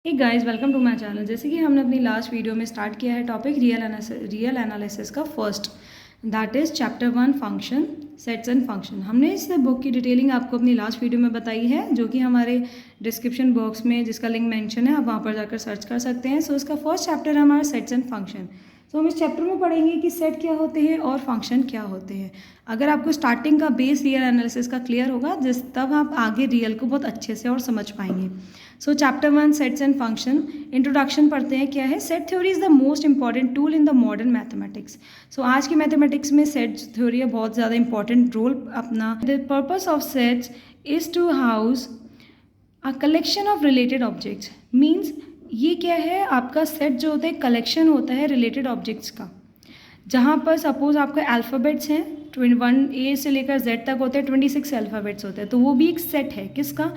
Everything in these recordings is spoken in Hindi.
Hey guys, welcome to my channel. जैसे कि हमने अपनी लास्ट वीडियो में स्टार्ट किया है टॉपिक रियल एनालिसिस का first, that is chapter 1 function, sets and function. हमने इस बुक की डिटेलिंग आपको अपनी लास्ट वीडियो में बताई है, जो कि हमारे डिस्क्रिप्शन बॉक्स में जिसका लिंक मेंशन है, आप वहाँ पर जाकर सर्च कर सकते हैं। सो इसका फर्स्ट चैप्टर है हमारा सेट्स एंड फंक्शन। तो हम इस चैप्टर में पढ़ेंगे कि सेट क्या होते हैं और फंक्शन क्या होते हैं। अगर आपको स्टार्टिंग का बेस रियल एनालिसिस का क्लियर होगा, तब आप आगे रियल को बहुत अच्छे से और समझ पाएंगे। So chapter 1 sets and function. Introduction पढ़ते हैं। क्या है? Set theory is the most important tool in the modern mathematics. So आज की मैथमेटिक्स में सेट थ्योरी है बहुत ज़्यादा इंपॉर्टेंट रोल अपना। The purpose of sets is to house a collection of related objects. Means ये क्या है, आपका सेट जो होता है कलेक्शन होता है रिलेटेड ऑब्जेक्ट्स का। जहाँ पर सपोज आपका अल्फ़ाबेट्स हैं 21 ए से लेकर जेड तक होते हैं, 26 अल्फ़ाबेट्स होते हैं, तो वो भी एक सेट है। किसका?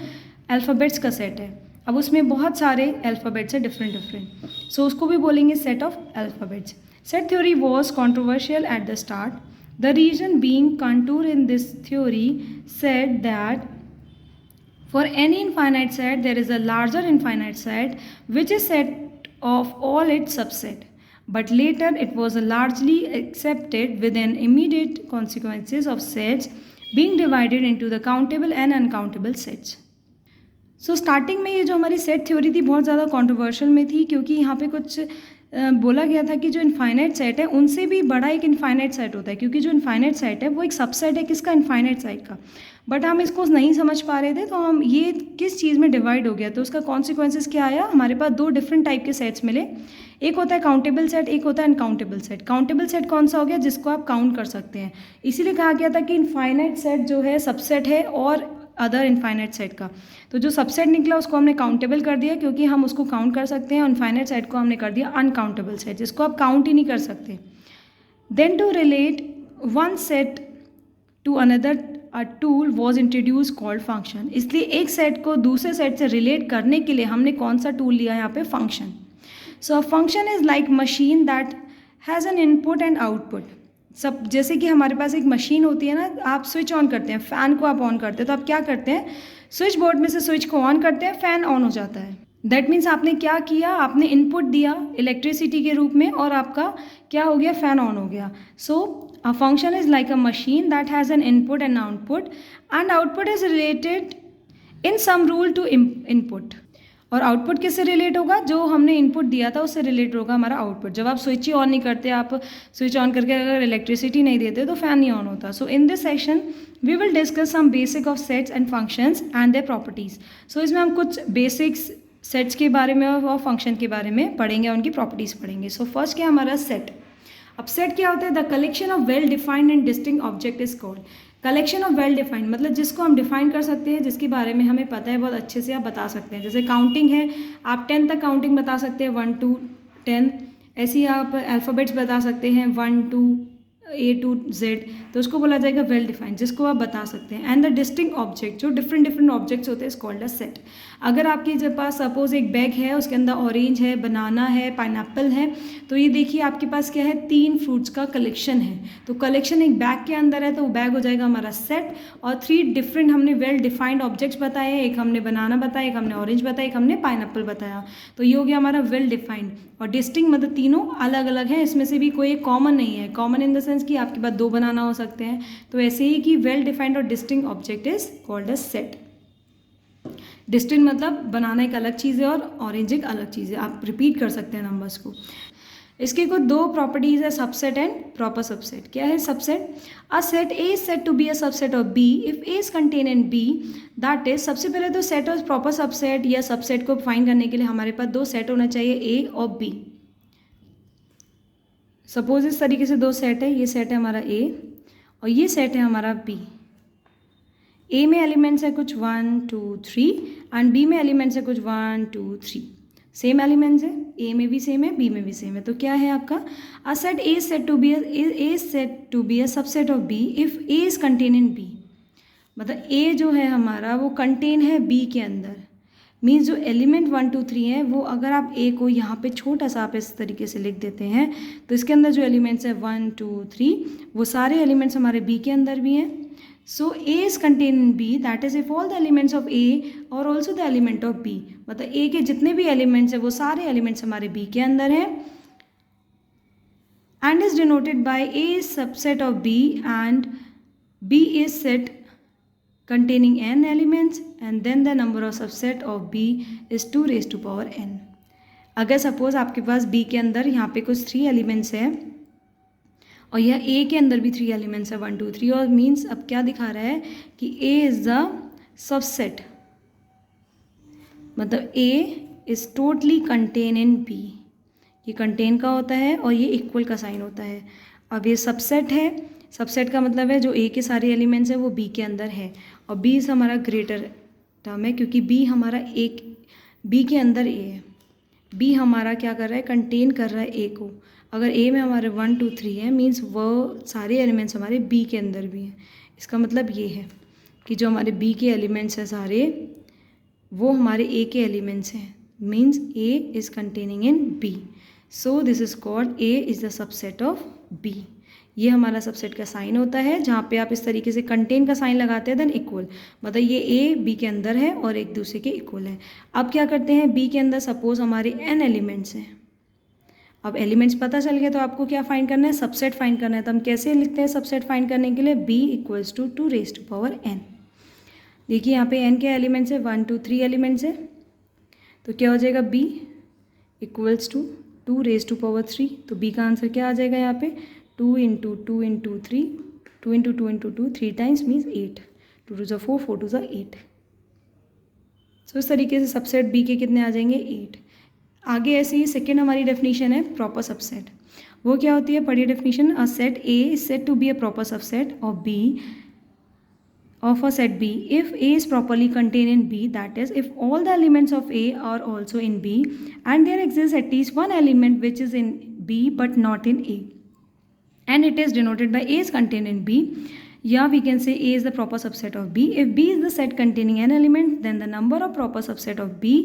अल्फ़ाबेट्स का सेट है। अब उसमें बहुत सारे अल्फ़ाबेट्स हैं डिफरेंट, सो उसको भी बोलेंगे set of alphabets. Set theory was controversial at the start. The reason being Cantor in this theory said that for any infinite set there is a larger infinite set which is set of all its subset, but later it was largely accepted within immediate consequences of sets being divided into the countable and uncountable sets. So starting में ये जो हमारी सेट थ्योरी थी बहुत ज़्यादा कंट्रोवर्शियल में थी, क्योंकि यहाँ पे कुछ बोला गया था कि जो इनफाइनाइट सेट है उनसे भी बड़ा एक इनफाइनाइट सेट होता है, क्योंकि जो इनफाइनाइट सेट है वो एक सबसेट है किसका? इनफाइनाइट सेट का। बट हम इसको नहीं समझ पा रहे थे, तो हम ये किस चीज़ में डिवाइड हो गया, तो उसका कॉन्सिक्वेंसेस क्या आया, हमारे पास दो डिफरेंट टाइप के सेट्स मिले। एक होता है काउंटेबल सेट, एक होता है अनकाउंटेबल सेट। काउंटेबल सेट कौन सा हो गया? जिसको आप काउंट कर सकते हैं। इसीलिए कहा गया था कि इनफाइनाइट सेट जो है सबसेट है और अदर इनफाइनाइट सेट का। तो जो सबसेट निकला उसको हमने काउंटेबल कर दिया, क्योंकि हम उसको काउंट कर सकते हैं। इनफाइनाइट सेट को हमने कर दिया अनकाउंटेबल सेट, जिसको आप काउंट ही नहीं कर सकते। Then to relate one set to another a tool was introduce called function. इसलिए एक सेट को दूसरे सेट से रिलेट करने के लिए हमने कौन सा टूल लिया यहाँ पे? Function. So a function is like machine that has an input and output. सब जैसे कि हमारे पास एक मशीन होती है ना, आप स्विच ऑन करते हैं, फ़ैन को आप ऑन करते हैं, तो आप क्या करते हैं? स्विच बोर्ड में से स्विच को ऑन करते हैं, फ़ैन ऑन हो जाता है। दैट मीन्स आपने क्या किया? आपने इनपुट दिया इलेक्ट्रिसिटी के रूप में और आपका क्या हो गया? फ़ैन ऑन हो गया। So a function is like a machine that has an input and output is related in some rule to input. और आउटपुट किससे रिलेट होगा? जो हमने इनपुट दिया था उससे रिलेट होगा हमारा आउटपुट। जब आप स्विच ही ऑन नहीं करते, आप स्विच ऑन करके अगर इलेक्ट्रिसिटी नहीं देते तो फैन नहीं ऑन होता। So in this session we will discuss some basic of sets and functions and their properties. So इसमें हम कुछ बेसिक्स सेट्स के बारे में और फंक्शन के बारे में पढ़ेंगे, उनकी प्रॉपर्टीज़ पढ़ेंगे। सो फर्स्ट क्या हमारा सेट। अब सेट क्या होता है? The collection of well defined and distinct object is called. Collection of well defined मतलब जिसको हम डिफाइन कर सकते हैं, जिसके बारे में हमें पता है, बहुत अच्छे से आप बता सकते हैं। जैसे काउंटिंग है, आप 10 तक काउंटिंग बता सकते हैं, 1 to 10। ऐसे ही आप अल्फ़ाबेट्स बता सकते हैं, 1 to A to Z, तो उसको बोला जाएगा वेल डिफाइंड, जिसको आप बता सकते हैं। एंड द डिस्टिंक्ट ऑब्जेक्ट, जो डिफरेंट ऑब्जेक्ट्स होते हैं, इज कॉल्ड अ सेट। अगर आपके जब पास सपोज एक बैग है, उसके अंदर ऑरेंज है, बनाना है, पाइनएप्पल है, तो ये देखिए आपके पास क्या है? 3 फ्रूट्स का कलेक्शन है। तो कलेक्शन एक बैग के अंदर है, तो वो बैग हो जाएगा हमारा सेट। और 3 डिफरेंट हमने वेल डिफाइंड ऑब्जेक्ट्स बताए हैं। एक हमने बनाना बताया, एक हमने ऑरेंज बताया, एक हमने पाइनएप्पल बताया। तो ये हो गया हमारा वेल डिफाइंड। और डिस्टिंक्ट मतलब तीनों अलग अलग हैं, इसमें से भी कोई एक कॉमन नहीं है। कॉमन इन द सेंस कि आपके पास 2 बनाना हो सकते हैं। तो ऐसे ही कि वेल डिफाइंड और distinct object is called a set. Distinct मतलब बनाना एक अलग चीज़ है और ऑरेंज एक अलग चीज़ है। आप रिपीट कर सकते हैं नंबर्स को। इसके कुछ 2 प्रॉपर्टीज़ है, सबसेट एंड प्रॉपर सबसेट। क्या है subset? A set A is set to B a subset of B if A is contain in B. That is, सबसे पहले तो सेट और प्रॉपर सबसेट या सबसेट को फाइंड करने के लिए हमारे पास 2 सेट होना चाहिए, ए और बी। सपोज इस तरीके से 2 सेट है, ये सेट है हमारा ए और ये सेट है हमारा बी। ए में एलिमेंट्स है कुछ 1 2 3 एंड बी में एलिमेंट्स है कुछ 1 2 3। सेम एलिमेंट्स है, ए में भी सेम है, बी में भी सेम है। तो क्या है आपका? A set A set to B a subset of B if A is contain in B. मतलब ए जो है हमारा वो कंटेन है बी के अंदर। मीन्स जो एलिमेंट 1 2 3 है, वो अगर आप ए को यहाँ पे छोटा सा आप इस तरीके से लिख देते हैं, तो इसके अंदर जो एलिमेंट्स है 1 2 3, वो सारे एलिमेंट्स हमारे बी के अंदर भी हैं। So A is contained in B, that is if all the elements of A or also the element of B, मतलब A के जितने भी elements हैं वो सारे elements हमारे B के अंदर हैं, and is denoted by A is subset of B and B is set containing n elements and then the number of subset of B is 2 raised to power n. अगर सपोज आपके पास B के अंदर यहाँ पे कुछ 3 एलिमेंट्स है और यह A के अंदर भी 3 एलिमेंट्स है 1 2 3, और मीन्स अब क्या दिखा रहा है कि A इज़ द सबसेट, मतलब A is totally contain in B. ये कंटेन का होता है और ये इक्वल का साइन होता है. अब ये सबसेट है, सबसेट का मतलब है जो A के सारे एलिमेंट्स हैं वो B के अंदर है, और B इज़ हमारा ग्रेटर टर्म है क्योंकि B हमारा एक B के अंदर A है. B हमारा क्या कर रहा है, कंटेन कर रहा है A को. अगर A में हमारे 1 2 3 है मीन्स वो सारे एलिमेंट्स हमारे B के अंदर भी हैं. इसका मतलब ये है कि जो हमारे B के एलिमेंट्स हैं सारे वो हमारे A के एलिमेंट्स हैं, means A is containing in B. So this is called A is the subset of B. ये हमारा सबसेट का साइन होता है जहाँ पे आप इस तरीके से कंटेन का साइन लगाते हैं देन इक्वल, मतलब ये A B के अंदर है और एक दूसरे के इक्वल है. अब क्या करते हैं, B के अंदर सपोज हमारे n एलिमेंट्स हैं. अब एलिमेंट्स पता चल गया तो आपको क्या फाइंड करना है, सबसेट फाइंड करना है. तो हम कैसे लिखते हैं सबसेट फाइंड करने के लिए, B equals to 2 raise to power n. देखिए यहाँ पे n के एलिमेंट्स है 1 2 3 एलिमेंट्स है, तो क्या हो जाएगा B equals to 2 raise to power 3. तो B का आंसर क्या आ जाएगा यहाँ पे, 2 into 2 into 3, 2 into 2 into 2 3 times means 8, 2 2 4 4 2 8. सो इस तरीके से सबसेट B के कितने आ जाएंगे 8. आगे ऐसे ही सेकेंड हमारी डेफिनेशन है प्रॉपर सबसेट. वो क्या होती है, पढ़िए definition. A set A is said to B a proper subset of B of a set B if A is properly contained in B, that is if all the elements of A are also in B and there exists at least one element which is in B but not in A, and it is denoted by A is contained in B. Yeah, we can say A is the proper subset of B. If B is the set containing n element, then the number of proper subset of B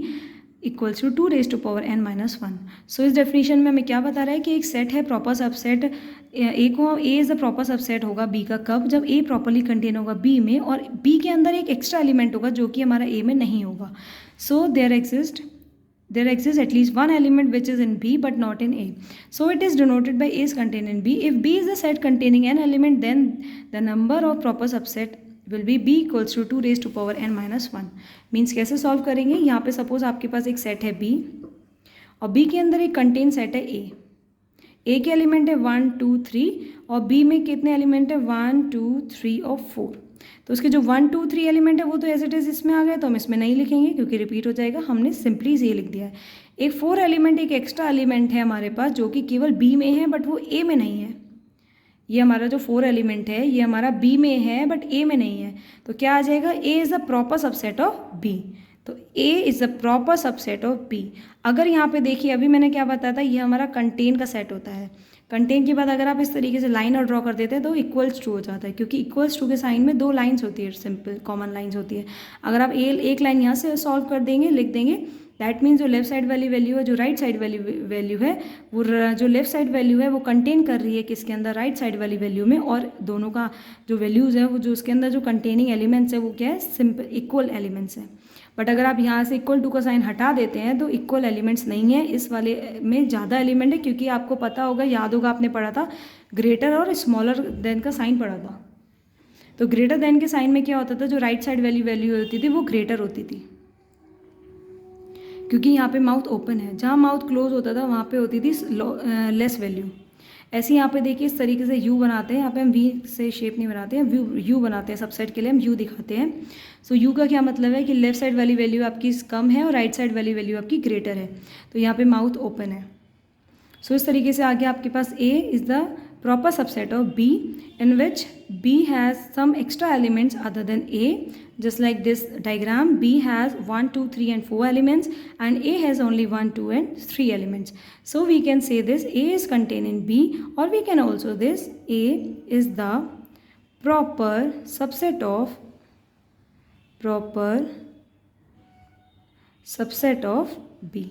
equals to 2 raise to power n minus 1. So इस डेफिनेशन में हमें क्या बता रहा है कि एक सेट है प्रॉपर सबसेट A को, A is the proper subset होगा B का कब, जब A प्रॉपरली कंटेन होगा B में और B के अंदर एक एक्स्ट्रा एलिमेंट होगा जो कि हमारा A में नहीं होगा. So there exists at least one element which is in B but not in A. So it is denoted by A is contained in B. If B is the set containing n element, then the number of proper subset will be B equals to 2 raised to power n minus 1. Means कैसे सॉल्व करेंगे, यहाँ पे सपोज आपके पास एक सेट है B और B के अंदर एक कंटेन सेट है A के एलिमेंट है 1 2 3 और B में कितने एलिमेंट है 1 2 3 और 4. तो उसके जो 1 2 3 एलिमेंट है वो तो एज इट इज़ इसमें आ गए, तो हम इसमें नहीं लिखेंगे क्योंकि रिपीट हो जाएगा. हमने सिंपली ये लिख दिया है. एक 4 एलिमेंट, एक एक्स्ट्रा एलिमेंट है हमारे पास जो कि केवल B में है बट वो A में नहीं है. ये हमारा जो 4 एलिमेंट है ये हमारा B में है बट A में नहीं है. तो क्या आ जाएगा, A is the proper subset of B. तो A is the proper subset of B. अगर यहाँ पे देखिए अभी मैंने क्या बताया था, ये हमारा कंटेन का सेट होता है. कंटेन के बाद अगर आप इस तरीके से लाइन और ड्रॉ कर देते हैं तो इक्वल्स टू हो जाता है, क्योंकि इक्वल्स टू के साइन में 2 लाइन्स होती है, सिंपल कॉमन लाइन्स होती है. अगर आप एक लाइन यहाँ से सॉल्व कर देंगे, लिख देंगे, दैट मीन्स जो लेफ्ट साइड वाली वैल्यू है, जो राइट साइड वाली वैल्यू है, वो जो लेफ्ट साइड वैल्यू है वो कंटेन कर रही है किसके अंदर, राइट साइड वाली वैल्यू में. और दोनों का जो वैल्यूज़ है वो जो उसके अंदर जो कंटेनिंग एलिमेंट्स है वो क्या है, सिंपल इक्वल एलिमेंट्स हैं. बट अगर आप यहाँ से इक्वल टू का साइन हटा देते हैं तो इक्वल एलिमेंट्स नहीं है, इस वाले में ज़्यादा एलिमेंट है, क्योंकि आपको पता होगा, याद होगा, आपने पढ़ा था ग्रेटर और स्मॉलर देन का साइन पढ़ा था. तो ग्रेटर देन के साइन में क्या होता था, जो राइट साइड वाली वैल्यू होती थी वो ग्रेटर होती थी, क्योंकि यहाँ पे माउथ ओपन है. जहाँ माउथ क्लोज होता था वहाँ पे होती थी लेस वैल्यू. ऐसे यहाँ पे देखिए इस तरीके से U बनाते हैं, यहाँ पे हम V से शेप नहीं बनाते हैं, U बनाते हैं. सबसेट के लिए हम U दिखाते हैं. सो U का क्या मतलब है कि लेफ्ट साइड वाली वैल्यू आपकी कम है और राइट साइड वाली वैल्यू आपकी ग्रेटर है. तो यहाँ पे माउथ ओपन है. सो इस तरीके से आगे आपके पास A is the proper subset of B in which B has some extra elements other than A. Just like this diagram, B has 1 2 3 and 4 elements and A has only 1 2 and 3 elements. So we can say this A is contained in B, or we can also this A is the proper subset of B.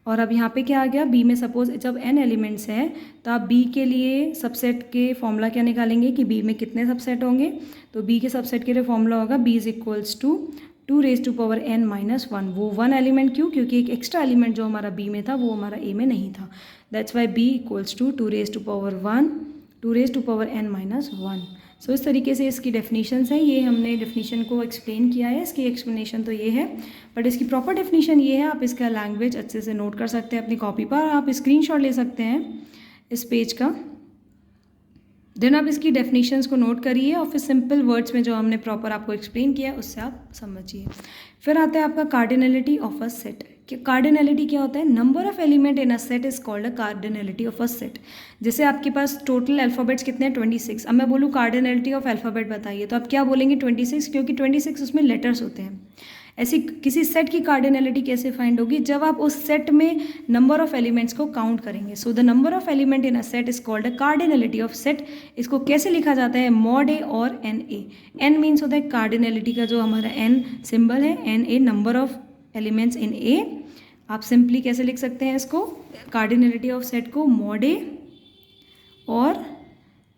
और अब यहाँ पे क्या आ गया, बी में सपोज जब n एलिमेंट्स हैं तो आप बी के लिए सबसेट के फॉर्मूला क्या निकालेंगे कि बी में कितने सबसेट होंगे। तो बी के सबसेट के लिए फॉर्मूला होगा b is equals to 2n-1। वो 1 एलिमेंट क्यों, क्योंकि एक एक्स्ट्रा एलिमेंट जो हमारा बी में था वो हमारा ए में नहीं था। That's why b equals to 2n-1। So इस तरीके से इसकी डेफिनेशंस है। ये हमने डेफिनेशन को एक्सप्लेन किया है, इसकी एक्सप्लेनेशन तो ये है, बट इसकी प्रॉपर डेफिनेशन ये है। आप इसका लैंग्वेज अच्छे से नोट कर सकते हैं अपनी कॉपी पर, आप स्क्रीनशॉट ले सकते हैं इस पेज का। देन आप इसकी डेफिनेशंस को नोट करिए और फिर सिंपल वर्ड्स में जो हमने प्रॉपर आपको एक्सप्लेन किया है उससे आप समझिए। फिर आता है आपका cardinality of a set. Cardinality क्या होता है, number of element in a set is called a cardinality of a set. जैसे आपके पास टोटल अल्फ़ाबेट्स कितने हैं, 26। अब मैं बोलूँ कार्डिनलिटी ऑफ अल्फ़ाबेट बताइए, तो आप क्या बोलेंगे 26, क्योंकि 26 उसमें लेटर्स होते हैं। ऐसी किसी सेट की कार्डिनलिटी कैसे फाइंड होगी, जब आप उस सेट में नंबर ऑफ एलिमेंट्स को काउंट करेंगे। So the number of element in a set is called a cardinality of set. इसको कैसे लिखा जाता है, मॉड ए और एन ए। एन मीन्स होता है कार्डिनलिटी का जो हमारा एन सिंबल है, n A number of elements in A. आप सिंपली कैसे लिख सकते हैं इसको, कार्डिनलिटी ऑफ सेट को मॉड ए और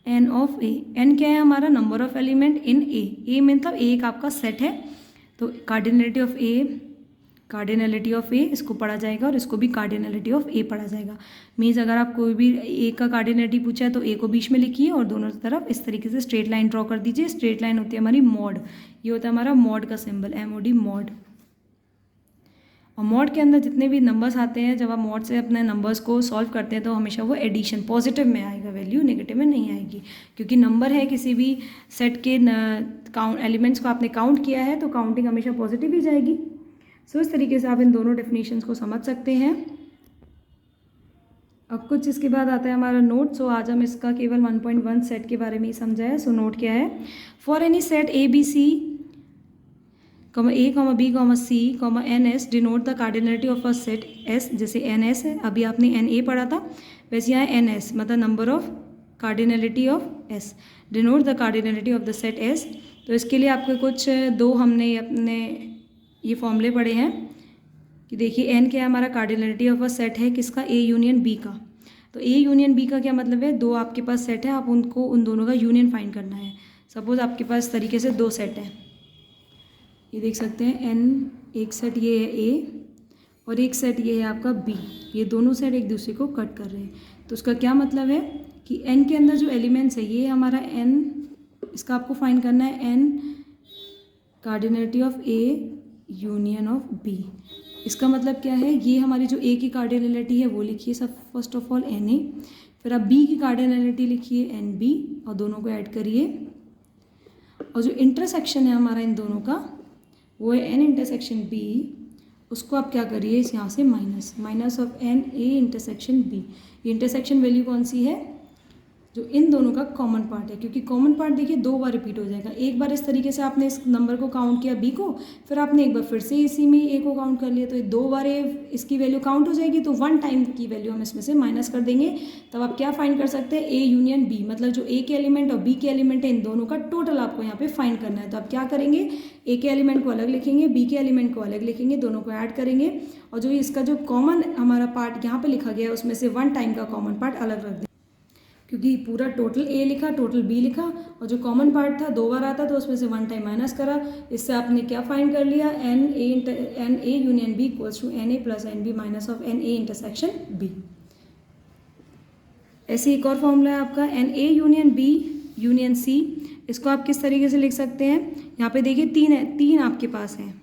एन ऑफ ए। एन क्या है हमारा, number of element in A. A मतलब ए एक आपका सेट है, तो कार्डिनलिटी ऑफ ए इसको पढ़ा जाएगा और इसको भी कार्डिनलिटी ऑफ ए पढ़ा जाएगा। मीन्स अगर आप कोई भी ए का कार्डिनलिटी पूछा है तो ए को बीच में लिखिए और दोनों तरफ इस तरीके से स्ट्रेट लाइन ड्रॉ कर दीजिए। स्ट्रेट लाइन होती है हमारी मॉड, ये होता है हमारा मॉड का सिंबल, MOD मॉड। और मॉड के अंदर जितने भी नंबर्स आते हैं, जब आप मॉड से अपने नंबर्स को सॉल्व करते हैं तो हमेशा वो एडिशन पॉजिटिव में आएगा, वैल्यू नेगेटिव में नहीं आएगी, क्योंकि नंबर है किसी भी सेट के काउंट एलिमेंट्स को आपने काउंट किया है तो काउंटिंग हमेशा पॉजिटिव ही जाएगी। सो इस तरीके से आप इन दोनों डेफिनेशंस को समझ सकते हैं। अब कुछ इसके बाद आता है हमारा नोट। सो आज हम इसका केवल 1.1 सेट के बारे में ही समझा है। सो नोट क्या है, for any set ABC, A, B, C, NS denote the cardinality of a set S। जैसे NS है, अभी आपने NA पढ़ा था, वैसे यहाँ NS मतलब number of cardinality of S, denote the cardinality of the set S। तो इसके लिए आपके कुछ दो हमने अपने ये फॉर्मूले पढ़े हैं कि देखिए N क्या है हमारा, कार्डिनलिटी ऑफ अ सेट है किसका, A यूनियन B का। तो A यूनियन B का क्या मतलब है, दो आपके पास सेट है, आप उनको उन दोनों का यूनियन फाइंड करना है। सपोज आपके पास तरीके से दो सेट है, ये देख सकते हैं N, एक सेट ये है A और एक सेट ये है आपका B। ये दोनों सेट एक दूसरे को कट कर रहे हैं, तो उसका क्या मतलब है कि N के अंदर जो एलिमेंट्स है ये हमारा N, इसका आपको फाइंड करना है N cardinality of A union of B। इसका मतलब क्या है, ये हमारी जो A की कार्डिनलिटी है वो लिखिए सब फर्स्ट ऑफ ऑल NA, फिर आप B की कार्डिनलिटी लिखिए NB और दोनों को ऐड करिए। और जो इंटरसेक्शन है हमारा इन दोनों का वो है N इंटरसेक्शन B, उसको आप क्या करिए इस यहाँ से minus of NA intersection B। ये इंटरसेक्शन वैल्यू कौन सी है, जो इन दोनों का कॉमन पार्ट है, क्योंकि कॉमन पार्ट देखिए दो बार रिपीट हो जाएगा। एक बार इस तरीके से आपने इस नंबर को काउंट किया B को, फिर आपने एक बार फिर से इसी में A को काउंट कर लिया, तो ये दो बार इसकी वैल्यू काउंट हो जाएगी, तो वन टाइम की वैल्यू हम इसमें से माइनस कर देंगे। तब आप क्या फाइंड कर सकते हैं, A यूनियन B, मतलब जो A के एलिमेंट और B के एलिमेंट है इन दोनों का टोटल आपको यहाँ पे फाइंड करना है। तो आप क्या करेंगे, A के एलिमेंट को अलग लिखेंगे, B के एलिमेंट को अलग लिखेंगे, दोनों को ऐड करेंगे और जो इसका जो कॉमन हमारा पार्ट यहाँ पे लिखा गया है उसमें से वन टाइम का कॉमन पार्ट अलग रख देंगे, क्योंकि पूरा टोटल A लिखा, टोटल B लिखा और जो कॉमन पार्ट था दो बार आता तो उसमें से वन टाइम माइनस करा। इससे आपने क्या फाइंड कर लिया, NA union B equals to NA plus NB minus of NA intersection B। ऐसे एक और फॉर्मूला है आपका NA union B union C। इसको आप किस तरीके से लिख सकते हैं, यहाँ पे देखिए तीन आपके पास हैं।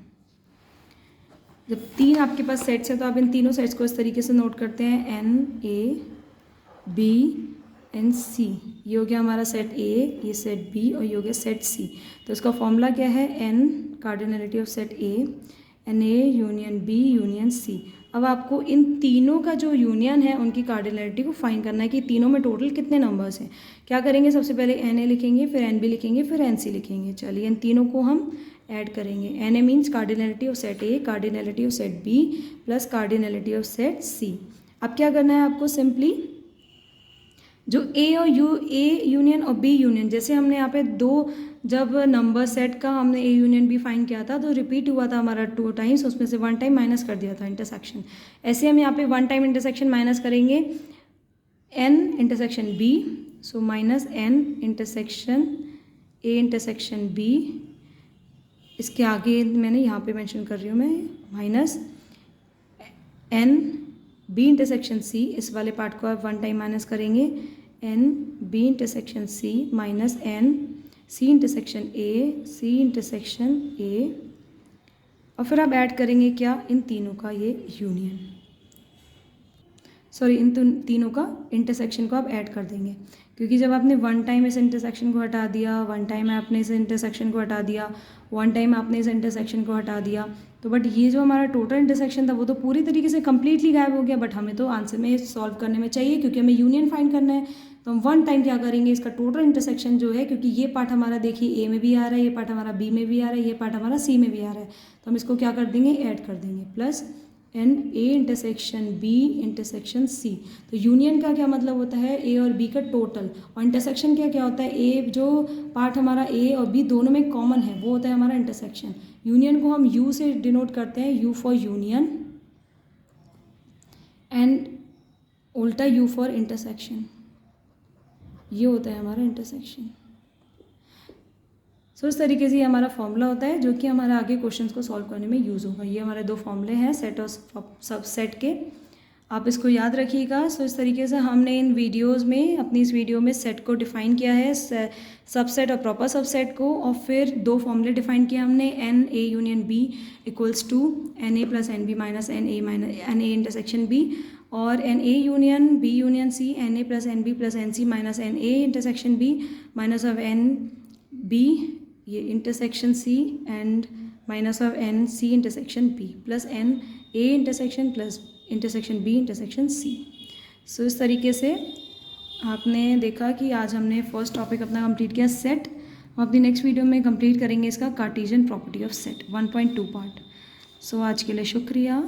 जब तीन आपके पास सेट्स हैं तो आप इन तीनों सेट्स को इस तरीके से नोट करते हैं, NA B एंड C। ये हो गया हमारा सेट A, ये सेट B और ये हो गया सेट C। तो इसका फॉर्मूला क्या है, N cardinality of set A, NA union B union C। अब आपको इन तीनों का जो यूनियन है उनकी कार्डिनलिटी को फाइंड करना है कि तीनों में टोटल कितने नंबर्स हैं। क्या करेंगे, सबसे पहले NA लिखेंगे, फिर NB लिखेंगे, फिर NC लिखेंगे। चलिए इन तीनों को हम ऐड करेंगे। NA means cardinality of set A, cardinality of set B plus cardinality of set C। अब क्या करना है आपको, सिंपली जो ए और ए यूनियन और बी यूनियन, जैसे हमने यहाँ पे दो जब नंबर सेट का हमने ए यूनियन बी फाइंड किया था तो रिपीट हुआ था हमारा 2 टाइम्स, उसमें से 1 टाइम माइनस कर दिया था इंटरसेक्शन। ऐसे हम यहाँ पे 1 टाइम इंटरसेक्शन माइनस करेंगे n intersection B, so minus n intersection A intersection B, इसके आगे मैंने यहाँ पे मेंशन कर रही हूँ मैं minus n B intersection C, इस वाले पार्ट को आप 1 टाइम माइनस करेंगे n B intersection C minus n C intersection A, और फिर आप ऐड करेंगे क्या, इन तीनों का ये यूनियन, सॉरी इन तीनों का इंटरसेक्शन को आप ऐड कर देंगे, क्योंकि जब आपने 1 टाइम इस इंटरसेक्शन को हटा दिया, 1 टाइम आपने इस इंटरसेक्शन को हटा दिया, 1 टाइम आपने इस इंटरसेक्शन को हटा दिया, तो बट ये जो हमारा टोटल इंटरसेक्शन था वो तो पूरी तरीके से कम्प्लीटली गायब हो गया, बट हमें तो आंसर में सॉल्व करने में चाहिए क्योंकि हमें यूनियन फाइंड करना है। तो हम 1 टाइम क्या करेंगे, इसका टोटल इंटरसेक्शन जो है, क्योंकि ये पार्ट हमारा देखिए ए में भी आ रहा है, ये पार्ट हमारा बी में भी आ रहा है, ये पार्ट हमारा सी में भी आ रहा है, तो हम इसको क्या कर देंगे, ऐड कर देंगे, plus n A intersection B intersection C. तो यूनियन का क्या मतलब होता है, ए और बी का टोटल, और इंटरसेक्शन क्या होता है, ए जो पार्ट हमारा ए और बी दोनों में कॉमन है वो होता है हमारा इंटरसेक्शन। यूनियन को हम यू से डिनोट करते हैं, यू फॉर यूनियन एंड उल्टा यू फॉर इंटरसेक्शन, ये होता है हमारा इंटरसेक्शन। सो इस तरीके से हमारा फॉर्मूला होता है जो कि हमारा आगे क्वेश्चंस को सॉल्व करने में यूज़ होगा। ये हमारे 2 फॉर्मूले हैं सेट और सब सेट के, आप इसको याद रखिएगा। सो इस तरीके से हमने इन वीडियोस में, अपनी इस वीडियो में सेट को डिफ़ाइन किया है, सबसेट और प्रॉपर सबसेट को, और फिर 2 फॉर्मूले डिफ़ाइन किए हमने, n A union B equals to n A plus n B minus n A intersection B, और n A union B union C n A plus n B plus n C minus n A intersection B minus of n B ये intersection C and minus of n C intersection B plus n A intersection plus intersection B intersection C. So इस तरीके से आपने देखा कि आज हमने फर्स्ट टॉपिक अपना कंप्लीट किया सेट। हम अपनी नेक्स्ट वीडियो में कंप्लीट करेंगे इसका Cartesian property of set 1.2 part. So आज के लिए शुक्रिया।